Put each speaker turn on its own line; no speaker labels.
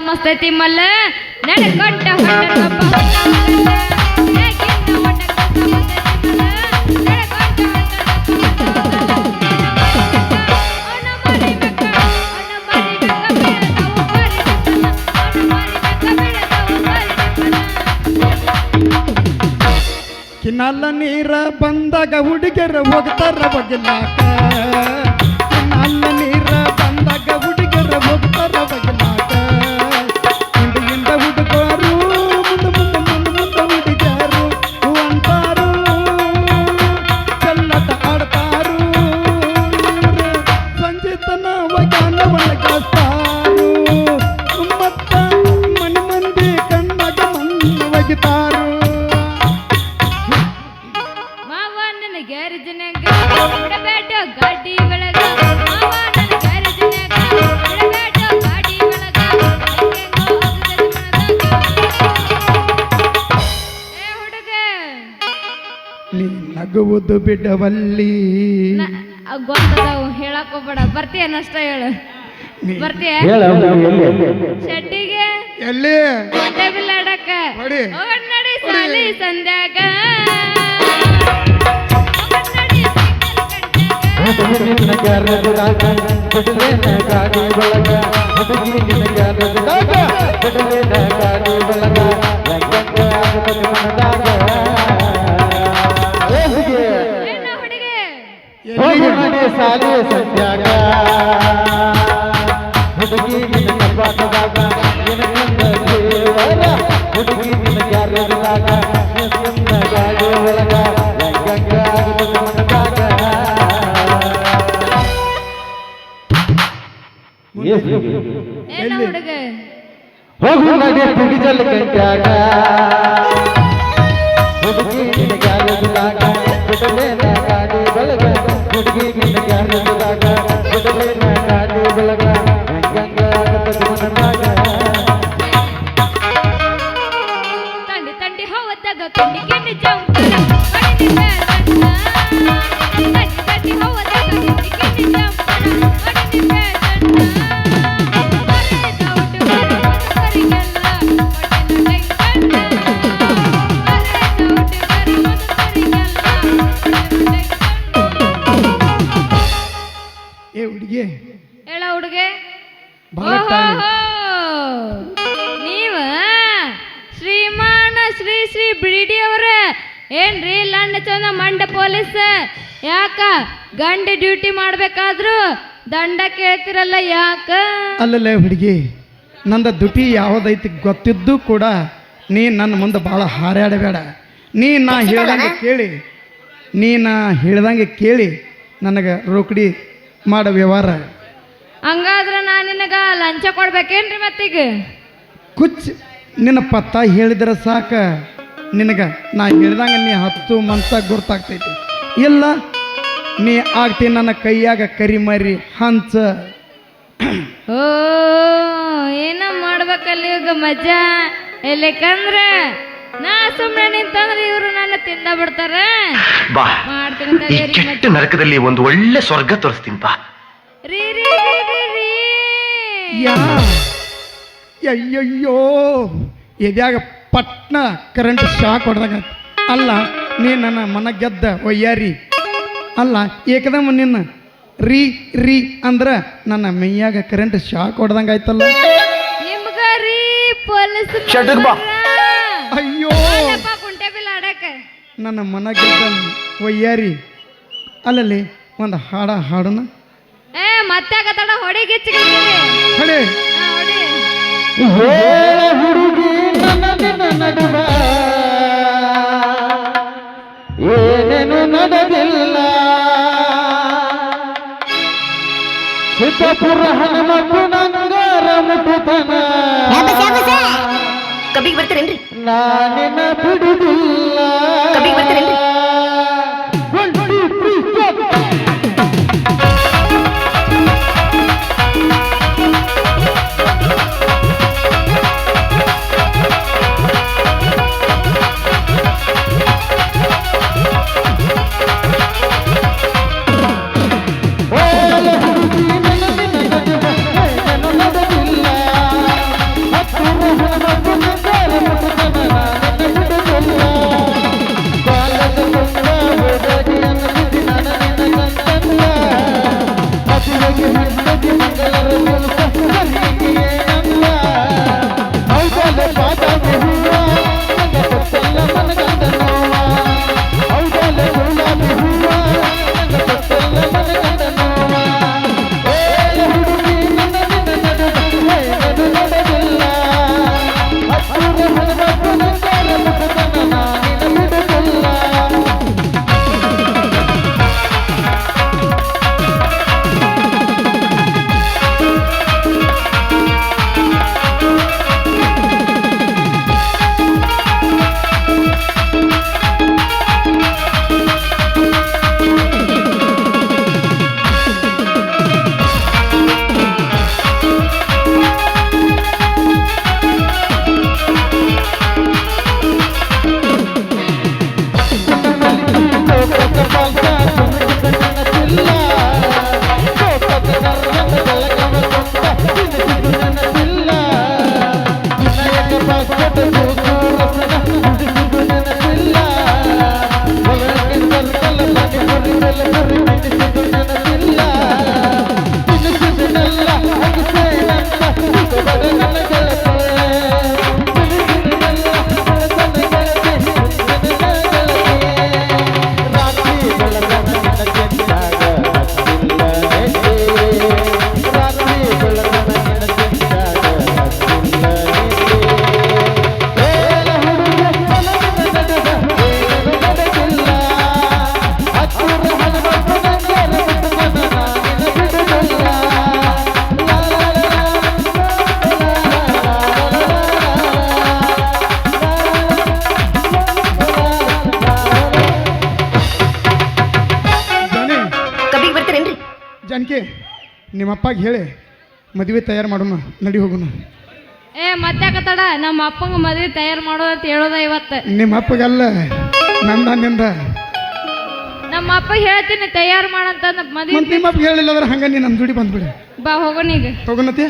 ಮಸ್ತೈತಿ ಮಲ್ಲ ನಡಗಟ್ಟ ಹೊಟ್ಟರಪ್ಪ
canal ನೀರ ಬಂದಾಗ ಹುಡುಗರ ಹೋಗ್ತಾರ ಬಗಲಾಕ ಕಿನಾಲ ನೀರ ಬಂದಾಗ ಹುಡುಗರ ಹೋಗ್ತಾರ ಬಗಲಾಕ ಹಿಂದಿಂದ ಹುಡುಗರು ಮುಂದ ಹುಡುಗರು ಅಂತಾರು ಚೆಲ್ಲಟ ಆಡ್ತಾರು ಸಂಜೆತನ ವಗಾನ ಒಳಗಾಸ್ತಾರು ಮತ್ತ ಮನೆ ಮಂದಿ ಕಣ್ಣಾಗ ಮಂದಿ ಒಗಿತಾರು
ಗಾಡಿ ಒಳಗ ಗಾಡಿ ಒಳಗ ಹುಡುಗ
ನೀ ನಗುವುದು ಬಿಡವಲ್ಲಿ
ಗೊತ್ತದಾವು ಹೇಳಕ್ ಹೋಗ್ಬೇಡ ಬರ್ತೀಯನಷ್ಟ ಹೇಳು ಬರ್ತೀಯ ಶೆಟ್ಟಿಗೆ
ಎಲ್ಲಿ
ಹೊಟ್ಟೆ ಬಿಲ್ಲಾಡಕ್ಕ ನಡಿ ಸಾಲಿ ಸಂಧ್ಯಾಗ
ಗಾಡಿ ಒಳಗ ಸಾಲಿ ಸಂಧ್ಯಾಗ ಹುಡುಗಿ ಬಾಟದಾಗ ಹುಡುಗಿ ಗ್ಯಾರೇಜ್ದಾಗ ಗಾಡಿ ಒಳಗ ಹೋಗು ನಡಿ ತುಗಿಜಲ್ ಗಂಟ್ಯಾಗ ಹುಡುಗಿ ಗ್ಯಾರೇಜ್ದಾಗ ಬಿಡಲೇನ ಗಾಡಿ ಬೆಳಗ ಹುಡುಗಿ ಗ್ಯಾರೇಜ್ದಾಗ ಬಿಡಲೇನ ಗಾಡಿ ಬೆಳಗ ಹಂಗಂಗ ಮನದಾಗ
ತಂಡಿ ತಂಡಿ ಹೌದಾಗ ತಂಡಿ ಗಿಂಡಿ ಜಂಪರ ತಂಡಿ ತಂಡಿ ಹೌದಾಗ ತಂಡಿ ಗಿಂಡಿ ಜಂಪರ ಹೇಳ ಹುಡುಗೆ ನೀವ ಶ್ರೀಮಾನ ಶ್ರೀ ಶ್ರೀ ಬಿಡಿ ಅವ್ರ ಏನ್ರಿ ಲಂಡ ಚಂದ ಮಂಡ ಪೊಲೀಸ್ ಯಾಕ ಗಂಡ ಡ್ಯೂಟಿ ಮಾಡ್ಬೇಕಾದ್ರು ದಂಡ ಕೇಳ್ತಿರಲ್ಲ ಯಾಕ
ಅಲ್ಲಲ್ಲ ಹುಡುಗಿ ನಂದ ದುಟಿ ಯಾವುದೈತಿ ಗೊತ್ತಿದ್ದು ಕೂಡ ನೀ ನನ್ನ ಮುಂದೆ ಭಾಳ ಹಾರಾಡಬೇಡ ನಾ ಹೇಳ್ದಂಗೆ ಕೇಳಿ ನನಗೆ ರೋಕಡಿ ಮಾಡೋ ವ್ಯವಹಾರ
ಹಂಗಾದ್ರೆ ನಾನು ನಿನಗ ಲಂಚ ಕೊಡ್ಬೇಕೇನ್ರಿ ಮತ್ತೀಗ
ಕುಚ್ ನಿನ್ನ ಪತ್ತ ಹೇಳಿದ್ರೆ ಸಾಕ ನಿನಗೆ ನಾ ಹೇಳ್ದಂಗೆ ನೀ ಹತ್ತು ಮನ್ಸ ಗುರ್ತಾಗ್ತೈತಿ ಇಲ್ಲ ನೀ ಆಗ್ತೀನಿ ನನ್ನ ಕೈಯಾಗ ಕರಿಮರಿ ಹಂಚ
ಓ ಏನ ಮಾಡ್ಬೇಕಲ್ಲ ಈಗ ಮಜಾ ಎಲ್ಲಕಂದ್ರೆ ನಾ ಸುಮ್ಮನೆ ನಿಂತಂದ್ರೆ ಇವರು ನನ್ನ ತಿಂದ ಬಿಡ್ತಾರ
ಮಾಡ್ತೀನಿ ನರಕದಲ್ಲಿ ಒಂದು ಒಳ್ಳೆ ಸ್ವರ್ಗ ತೋರಿಸ್ತೀನಿ ಬಾ
ರೀ ರೀ ರೀ
ಅಯ್ಯಯ್ಯೋ ಎದ್ಯಾಗ ಪಟ್ನ ಕರೆಂಟ್ ಶಾಕ್ ಹೊಡೆದಾಗ ಅಲ್ಲ ನೀ ನನ್ನ ಮನ ಗೆದ್ದ ಒಯ್ಯಾರಿ ಅಲ್ಲ ಏಕದಮ್ಮ ನಿನ್ನ ರೀ ಅಂದ್ರೆ ನನ್ನ ಮೈಯಾಗ ಕರೆಂಟ್ ಶಾಕ್ ಹೊಡೆದಂಗೆ ಆಯ್ತಲ್ಲ
ನಿಮ್ಗ ರೀ ಪೊಲೀಸ್
ಅಯ್ಯೋ
ಕುಂಟೆ ಬಿಲ್ ಆಡಕ
ನನ್ನ ಮನ ಗೆದ್ದ ಒಯ್ಯಾರಿ ಅಲ್ಲಲ್ಲಿ ಒಂದು ಹಾಡನ
ಮತ್ತೆ ಕತ್ತಡ ಹೊಡೆಗಿಚ್ಚಿ
ಹೊಡೆ
ಹುಡುಗಿ ನನ್ನ ನಡುವ ಏನೇನು ನಡೆದಿಲ್ಲ ಸಿದ್ದಪುರ ಹನುಮಪ್ಪು ನಂಗಾರ ಮುಟ್ಟುತನ
ಕಬ್ಬಿಗೆ ಬರ್ತೀರೇನ್ರಿ
ನಾನಿನ ಬಿಡುದಿಲ್ಲ
ಕಬ್ಬಿಗೆ ಬರ್ತೀರೇನ್ರಿ
ಜಾನಕಿ ನಿಮ್ಮ ಅಪ್ಪಗೆ ಹೇಳಿ ಮದುವೆ ತಯಾರು ಮಾಡೋಣ, ನಡಿ ಹೋಗೋಣ.
ಮತ್ತೆ ತಡ ನಮ್ಮ ಅಪ್ಪಂಗ ಮದ್ವೆ ತಯಾರು ಮಾಡೋದಂತ ಹೇಳೋದ ಇವತ್ತು.
ನಿಮ್ಮ ಅಪ್ಪಗಲ್ಲ, ನಿಂದ.
ನಮ್ಮ ಅಪ್ಪ ಹೇಳ್ತೀನಿ ತಯಾರು ಮಾಡಂತ ಮದ್ವೆ.
ನಿಮ್ಮ ಅಪ್ಪ ಹೇಳಿಲ್ಲ ಅಂದ್ರೆ ಹಂಗ ನೀ ನಮ್ಮ ಜೋಡಿ ಬಂದ್ಬಿಡಿ.
ಬಾ ಹೋಗೋಣ ಈಗ.
ಹೋಗೋಣತಿ.